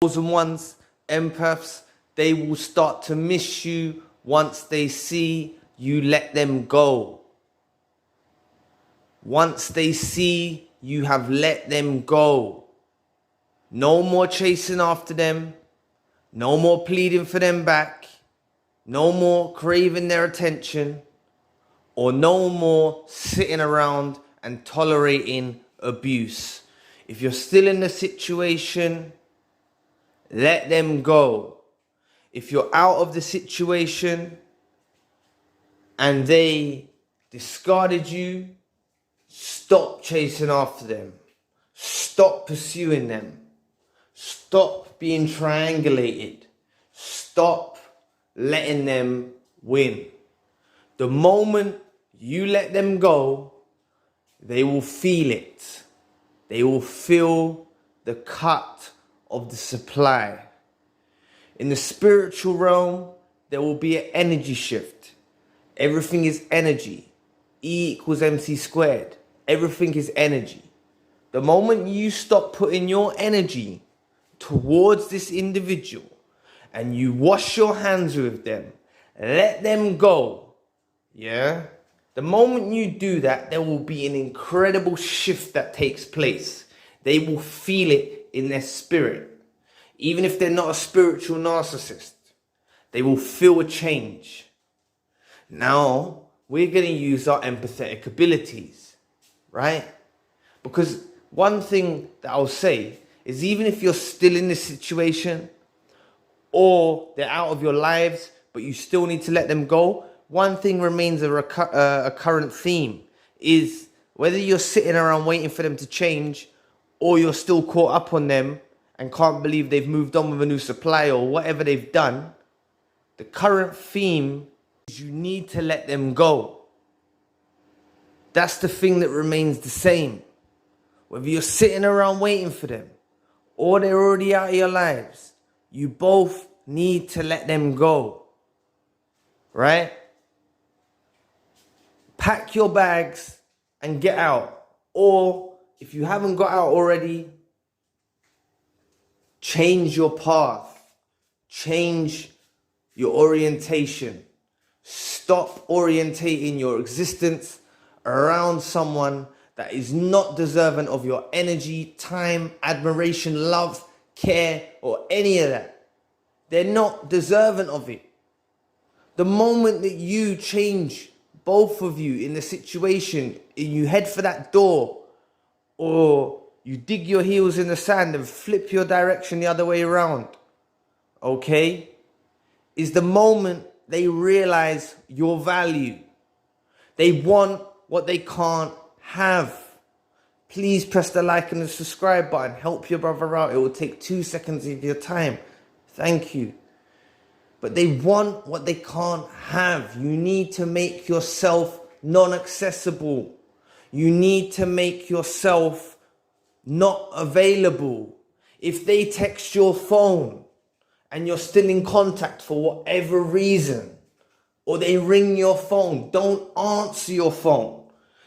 chosen ones, empaths, they will start to miss you once they see you let them go. Once they see you have let them go. No more chasing after them. No more pleading for them back. No more craving their attention. Or no more sitting around and tolerating abuse. If you're still in the situation, let them go. If you're out of the situation and they discarded you, stop chasing after them. Stop pursuing them. Stop being triangulated. Stop letting them win. The moment you let them go, they will feel it. They will feel the cut of the supply. In the spiritual realm, there will be an energy shift. Everything is energy. E equals MC squared. Everything is energy. The moment you stop putting your energy towards this individual and you wash your hands with them, let them go, yeah? The moment you do that, there will be an incredible shift that takes place. They will feel it in their spirit. Even if they're not a spiritual narcissist, they will feel a change. Now, we're going to use our empathetic abilities, right? Because one thing that I'll say is, even if you're still in this situation or they're out of your lives, but you still need to let them go, one thing remains a current theme is whether you're sitting around waiting for them to change or you're still caught up on them and can't believe they've moved on with a new supply or whatever they've done, the current theme is you need to let them go. That's the thing that remains the same. Whether you're sitting around waiting for them or they're already out of your lives, you both need to let them go. Right? Pack your bags and get out. Or if you haven't got out already, change your path. Change your orientation. Stop orientating your existence around someone that is not deserving of your energy, time, admiration, love, care, or any of that. They're not deserving of it. The moment that you change, both of you in the situation, and you head for that door, or you dig your heels in the sand and flip your direction the other way around, okay, is the moment they realize your value. They want what they can't have. Please press the like and the subscribe button. Help your brother out. It will take 2 seconds of your time. Thank you. But they want what they can't have. You need to make yourself non-accessible. You need to make yourself not available. If they text your phone and you're still in contact for whatever reason, or they ring your phone, don't answer your phone.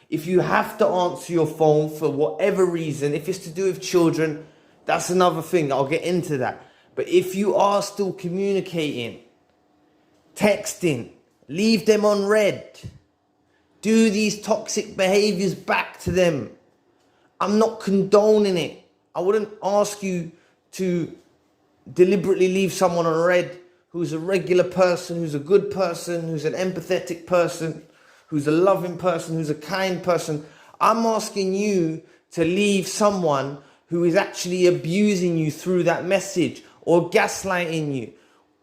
If you have to answer your phone for whatever reason, if it's to do with children, that's another thing. I'll get into that. But if you are still communicating, texting, leave them on red. Do these toxic behaviors back to them. I'm not condoning it. I wouldn't ask you to deliberately leave someone on red who's a regular person, who's a good person, who's an empathetic person, who's a loving person, who's a kind person. I'm asking you to leave someone who is actually abusing you through that message, or gaslighting you,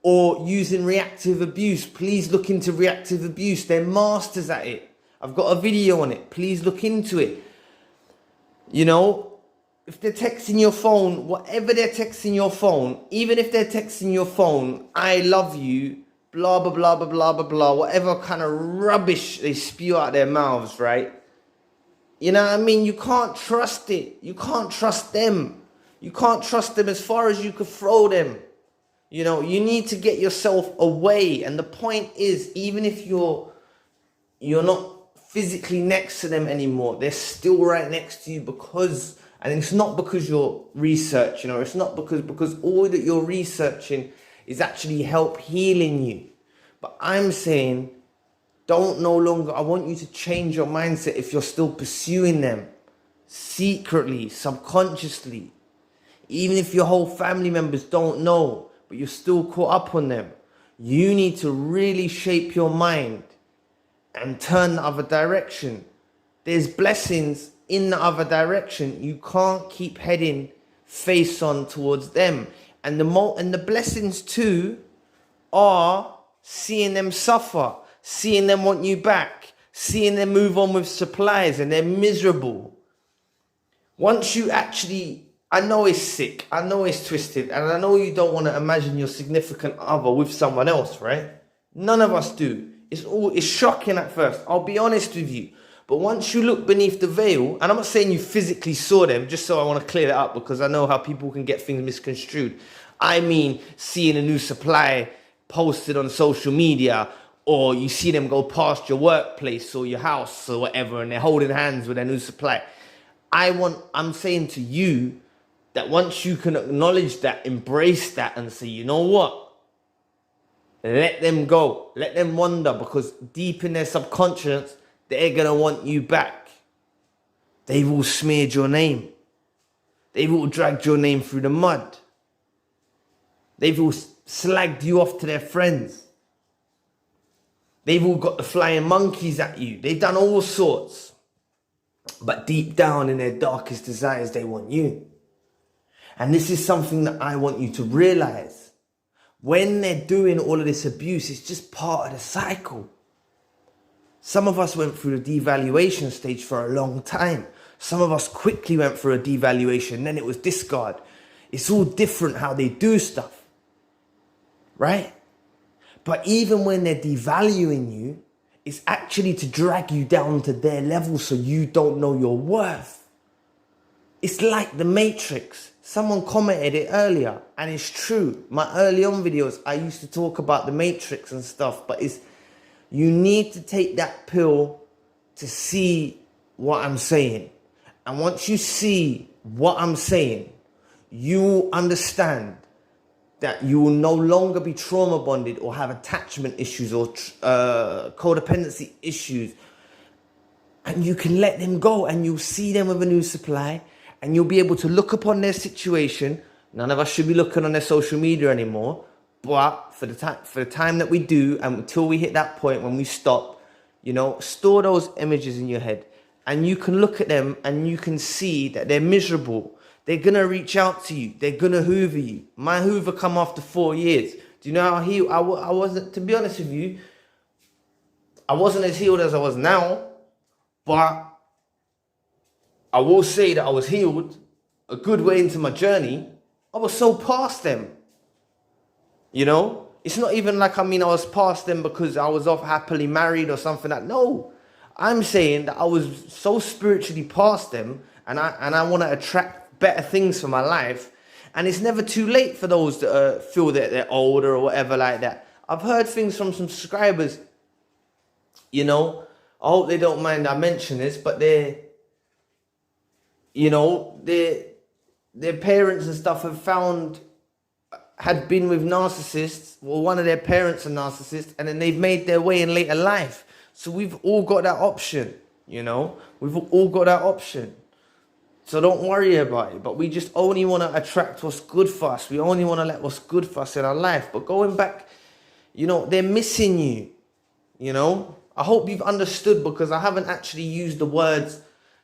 or using reactive abuse. Please look into reactive abuse. They're masters at it. I've got a video on it. Please look into it. You know, if they're texting your phone, whatever they're texting your phone, even if they're texting your phone, I love you, blah, blah, blah, blah, blah, blah, blah, whatever kind of rubbish they spew out their mouths, right? You know what I mean? You can't trust it. You can't trust them. You can't trust them as far as you could throw them. You know, you need to get yourself away. And the point is, even if you're not physically next to them anymore, they're still right next to you, because And it's not because you're researching, or it's not because all that you're researching is actually help healing you. But I'm saying, I want you to change your mindset if you're still pursuing them secretly, subconsciously. Even if your whole family members don't know, but you're still caught up on them. You need to really shape your mind and turn the other direction. There's blessings in the other direction. You can't keep heading face on towards them. And the blessings too are seeing them suffer, seeing them want you back, seeing them move on with supplies and they're miserable. Once you actually, I know it's sick, I know it's twisted, and I know you don't want to imagine your significant other with someone else, right? None of us do. It's shocking at first, I'll be honest with you. But once you look beneath the veil, and I'm not saying you physically saw them, just so I want to clear that up, because I know how people can get things misconstrued. I mean, seeing a new supply posted on social media, or you see them go past your workplace or your house or whatever, and they're holding hands with their new supply. I'm saying to you that once you can acknowledge that, embrace that, and say, you know what? Let them go. Let them wander, because deep in their subconscious, they're going to want you back. They've all smeared your name. They've all dragged your name through the mud. They've all slagged you off to their friends. They've all got the flying monkeys at you. They've done all sorts. But deep down in their darkest desires, they want you. And this is something that I want you to realize. When they're doing all of this abuse, it's just part of the cycle. Some of us went through the devaluation stage for a long time. Some of us quickly went through a devaluation, then it was discard. It's all different how they do stuff, right? But even when they're devaluing you, it's actually to drag you down to their level so you don't know your worth. It's like the Matrix. Someone commented it earlier, and it's true. My early on videos, I used to talk about the Matrix and stuff, but you need to take that pill to see what I'm saying. And once you see what I'm saying, you will understand that you will no longer be trauma bonded or have attachment issues or codependency issues. And you can let them go, and you'll see them with a new supply, and you'll be able to look upon their situation. None of us should be looking on their social media anymore. But for the time that we do, and until we hit that point when we stop, store those images in your head, and you can look at them and you can see that they're miserable. They're gonna reach out to you. They're gonna hoover you. My hoover come after 4 years. Do you know how healed I wasn't? To be honest with you, I wasn't as healed as I was now, but I will say that I was healed a good way into my journey. I was so past them. It's not even like, I was past them because I was off happily married or something like that. No, I'm saying that I was so spiritually past them, and I want to attract better things for my life. And it's never too late for those that feel that they're older or whatever like that. I've heard things from some subscribers, I hope they don't mind I mention this, but their parents and stuff had been with narcissists, well, one of their parents are narcissists, and then they've made their way in later life. So we've all got that option, we've all got that option. So don't worry about it, but we just only want to attract what's good for us. We only want to let what's good for us in our life. But going back, they're missing you, I hope you've understood, because I haven't actually used the words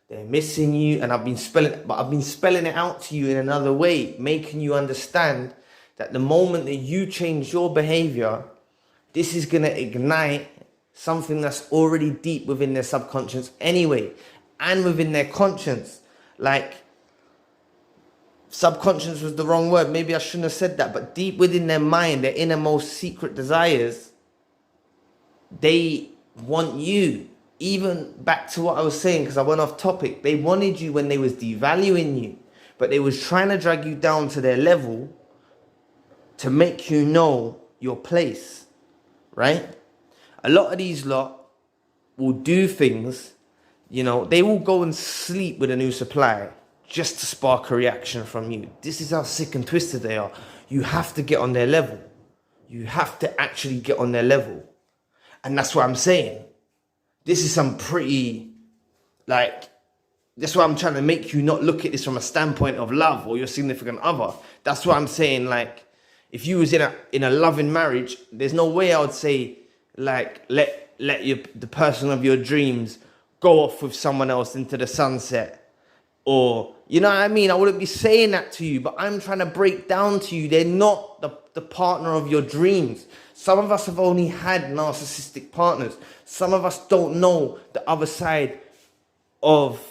they're missing you, and I've been spelling it out to you in another way, making you understand that the moment that you change your behavior, this is going to ignite something that's already deep within their subconscious anyway, and within their conscience. Like, subconscious was the wrong word. Maybe I shouldn't have said that, but deep within their mind, their innermost secret desires, they want you. Even back to what I was saying, because I went off topic, they wanted you when they was devaluing you, but they was trying to drag you down to their level to make you know your place, right? A lot of these lot will do things, they will go and sleep with a new supply just to spark a reaction from you. This is how sick and twisted they are. You have to get on their level. You have to actually get on their level. And that's what I'm saying. This is some pretty, like, that's why I'm trying to make you not look at this from a standpoint of love or your significant other. That's why I'm saying, like, if you was in a loving marriage, there's no way I would say, like, let the person of your dreams go off with someone else into the sunset. Or, you know what I mean? I wouldn't be saying that to you, but I'm trying to break down to you. They're not the partner of your dreams. Some of us have only had narcissistic partners. Some of us don't know the other side of,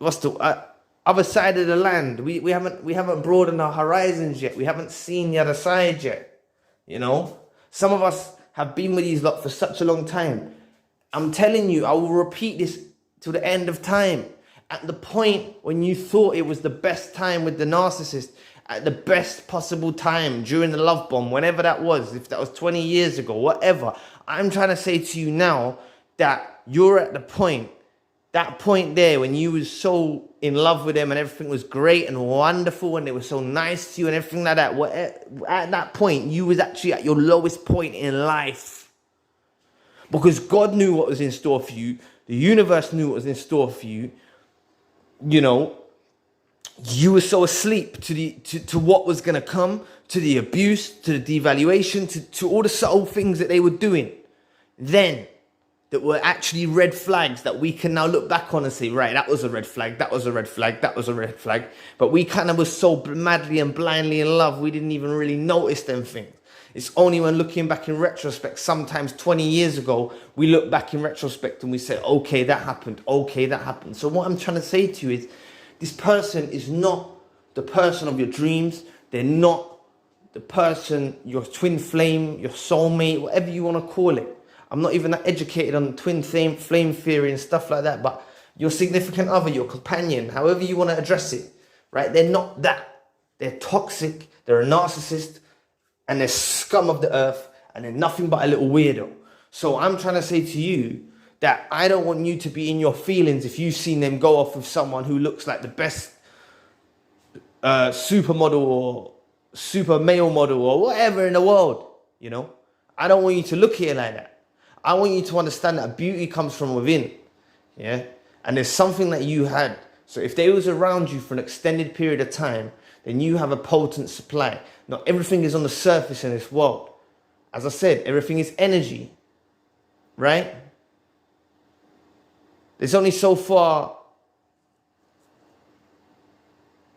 other side of the land. We haven't broadened our horizons yet. We haven't seen the other side yet. You know? Some of us have been with these lot for such a long time. I'm telling you, I will repeat this till the end of time. At the point when you thought it was the best time with the narcissist, at the best possible time during the love bomb, whenever that was, if that was 20 years ago, whatever, I'm trying to say to you now that you're at the point, that point there when you was so in love with them and everything was great and wonderful and they were so nice to you and everything like that, at that point, you was actually at your lowest point in life. Because God knew what was in store for you. The universe knew what was in store for you. You know, you were so asleep to what was going to come, to the abuse, to the devaluation, to all the subtle things that they were doing then that were actually red flags that we can now look back on and say, right, that was a red flag, that was a red flag, that was a red flag. But we kind of were so madly and blindly in love, we didn't even really notice them things. It's only when looking back in retrospect, sometimes 20 years ago, we look back in retrospect and we say, okay, that happened. Okay, that happened. So what I'm trying to say to you is, this person is not the person of your dreams. They're not the person, your twin flame, your soulmate, whatever you want to call it. I'm not even that educated on twin flame theory and stuff like that, but your significant other, your companion, however you want to address it, right? They're not that. They're toxic. They're a narcissist. And they're scum of the earth, and they're nothing but a little weirdo. So I'm trying to say to you that I don't want you to be in your feelings if you've seen them go off with someone who looks like the best supermodel or super male model or whatever in the world, you know? I don't want you to look at it like that. I want you to understand that beauty comes from within, yeah? And there's something that you had. So if they was around you for an extended period of time, then you have a potent supply. Not everything is on the surface in this world. As I said, everything is energy, right? There's only so far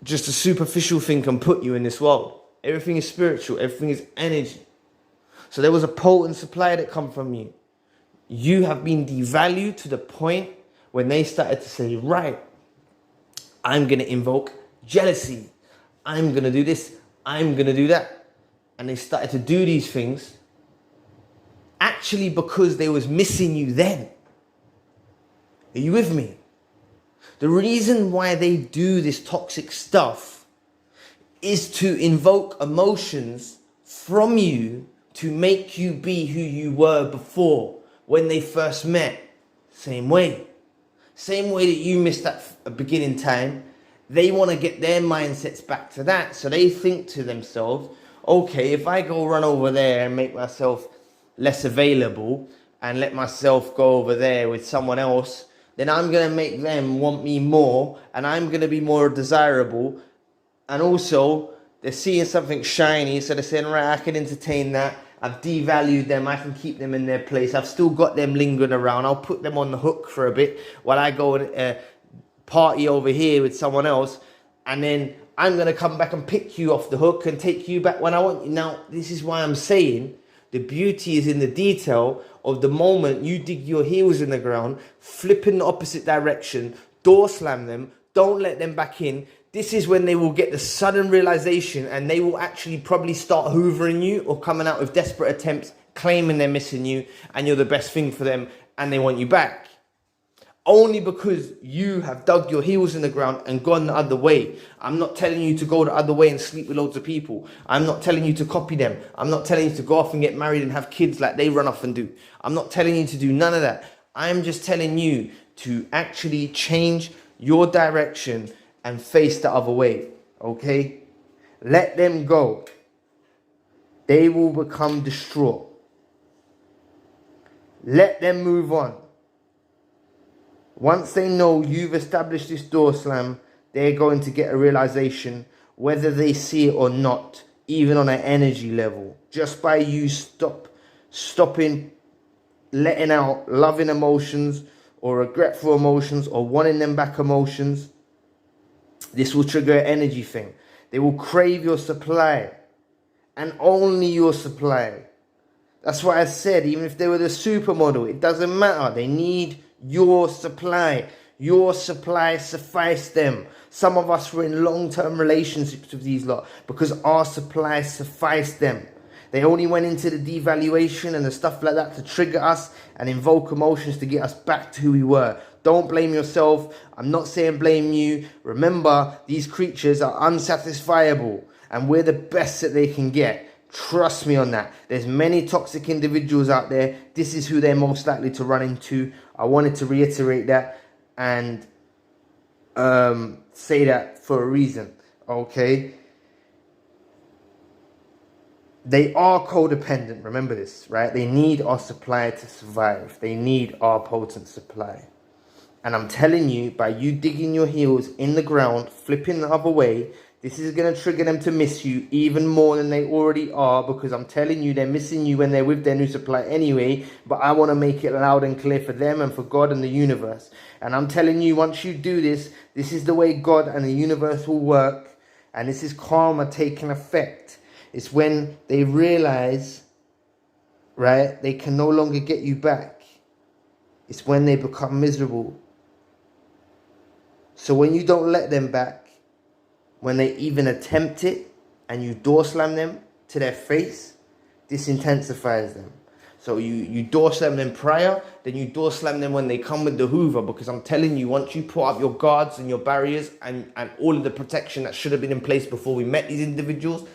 just a superficial thing can put you in this world. Everything is spiritual. Everything is energy. So there was a potent supply that come from you. You have been devalued to the point when they started to say, right, I'm going to invoke jealousy. I'm going to do this. I'm going to do that. And they started to do these things actually because they was missing you then. Are you with me? The reason why they do this toxic stuff is to invoke emotions from you to make you be who you were before when they first met. Same way. Same way that you missed that beginning time. They want to get their mindsets back to that. So they think to themselves, okay, if I go run over there and make myself less available and let myself go over there with someone else, then I'm going to make them want me more and I'm going to be more desirable. And also, they're seeing something shiny, so they're saying, right, I can entertain that. I've devalued them. I can keep them in their place. I've still got them lingering around. I'll put them on the hook for a bit while I go and party over here with someone else. And then I'm going to come back and pick you off the hook and take you back when I want you. Now, this is why I'm saying the beauty is in the detail of the moment you dig your heels in the ground, flip in the opposite direction, door slam them, don't let them back in. This is when they will get the sudden realization and they will actually probably start hoovering you or coming out with desperate attempts, claiming they're missing you and you're the best thing for them and they want you back. Only because you have dug your heels in the ground and gone the other way. I'm not telling you to go the other way and sleep with loads of people. I'm not telling you to copy them. I'm not telling you to go off and get married and have kids like they run off and do. I'm not telling you to do none of that. I'm just telling you to actually change your direction and face the other way, okay? Let them go. They will become distraught. Let them move on. Once they know you've established this door slam, they're going to get a realization, whether they see it or not, even on an energy level. Just by you stopping, letting out loving emotions or regretful emotions or wanting them back emotions, this will trigger an energy thing. They will crave your supply and only your supply. That's why I said, even if they were the supermodel, it doesn't matter. They need your supply. Your supply sufficed them. Some of us were in long-term relationships with these lot because our supply sufficed them. They only went into the devaluation and the stuff like that to trigger us and invoke emotions to get us back to who we were. Don't blame yourself. I'm not saying blame you. Remember, these creatures are unsatisfiable and we're the best that they can get. Trust me on that. There's many toxic individuals out there. This is who they're most likely to run into. I wanted to reiterate that and say that for a reason, okay? They are codependent, remember this, right? They need our supply to survive. They need our potent supply. And I'm telling you, by you digging your heels in the ground, flipping the other way, this is going to trigger them to miss you even more than they already are, because I'm telling you, they're missing you when they're with their new supply anyway. But I want to make it loud and clear for them and for God and the universe. And I'm telling you, once you do this, this is the way God and the universe will work. And this is karma taking effect. It's when they realize, right, they can no longer get you back. It's when they become miserable. So when you don't let them back, when they even attempt it and you door slam them to their face, this intensifies them. So you door slam them prior, then you door slam them when they come with the Hoover, because I'm telling you, once you put up your guards and your barriers and all of the protection that should have been in place before we met these individuals,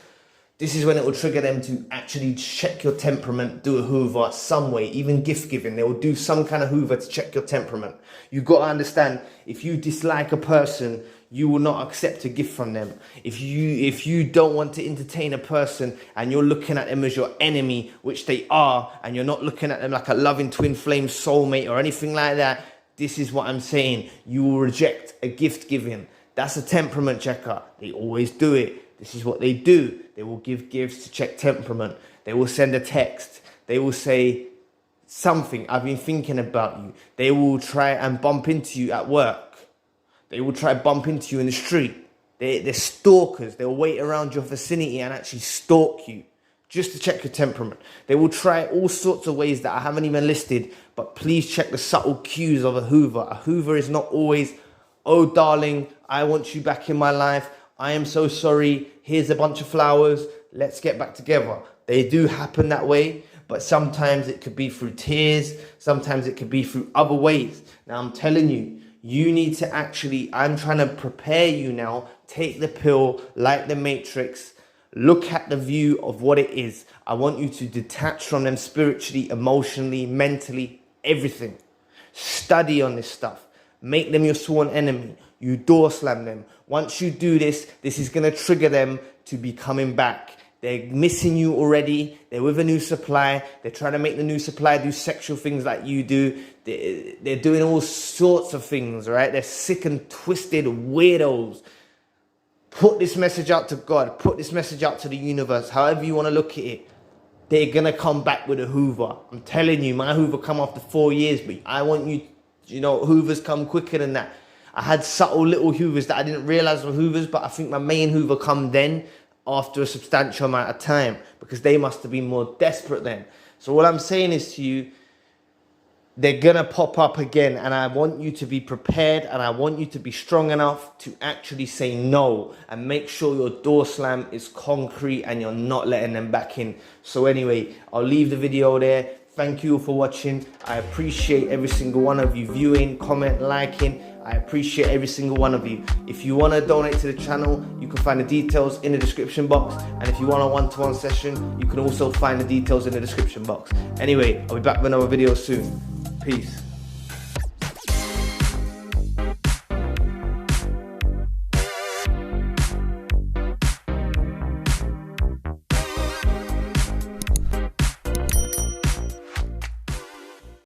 this is when it will trigger them to actually check your temperament, do a Hoover some way, even gift giving. They will do some kind of Hoover to check your temperament. You've got to understand, if you dislike a person, you will not accept a gift from them. If you don't want to entertain a person and you're looking at them as your enemy, which they are, and you're not looking at them like a loving twin flame soulmate or anything like that, this is what I'm saying. You will reject a gift giving. That's a temperament checker. They always do it. This is what they do. They will give gifts to check temperament. They will send a text. They will say something, I've been thinking about you. They will try and bump into you at work. They will try and bump into you in the street. They're stalkers. They'll wait around your vicinity and actually stalk you just to check your temperament. They will try all sorts of ways that I haven't even listed, but please check the subtle cues of a Hoover. A Hoover is not always, oh darling, I want you back in my life. I am so sorry. Here's a bunch of flowers. Let's get back together. They do happen that way, but sometimes it could be through tears. Sometimes it could be through other ways. Now, I'm telling you, you need to actually, I'm trying to prepare you now. Take the pill like the Matrix. Look at the view of what it is. I want you to detach from them spiritually, emotionally, mentally, everything. Study on this stuff. Make them your sworn enemy. You door slam them. Once you do this, this is going to trigger them to be coming back. They're missing you already. They're with a new supply. They're trying to make the new supply do sexual things like you do. They're doing all sorts of things, right? They're sick and twisted weirdos. Put this message out to God. Put this message out to the universe. However you want to look at it. They're going to come back with a Hoover. I'm telling you, my Hoover come after 4 years, but I want you, you know, Hoovers come quicker than that. I had subtle little Hoovers that I didn't realize were Hoovers, but I think my main Hoover come then after a substantial amount of time, because they must have been more desperate then. So what I'm saying is to you, they're going to pop up again, and I want you to be prepared, and I want you to be strong enough to actually say no and make sure your door slam is concrete and you're not letting them back in. So anyway, I'll leave the video there. Thank you for watching. I appreciate every single one of you viewing, comment, liking. I appreciate every single one of you. If you want to donate to the channel, you can find the details in the description box. And if you want a one-to-one session, you can also find the details in the description box. Anyway, I'll be back with another video soon. Peace.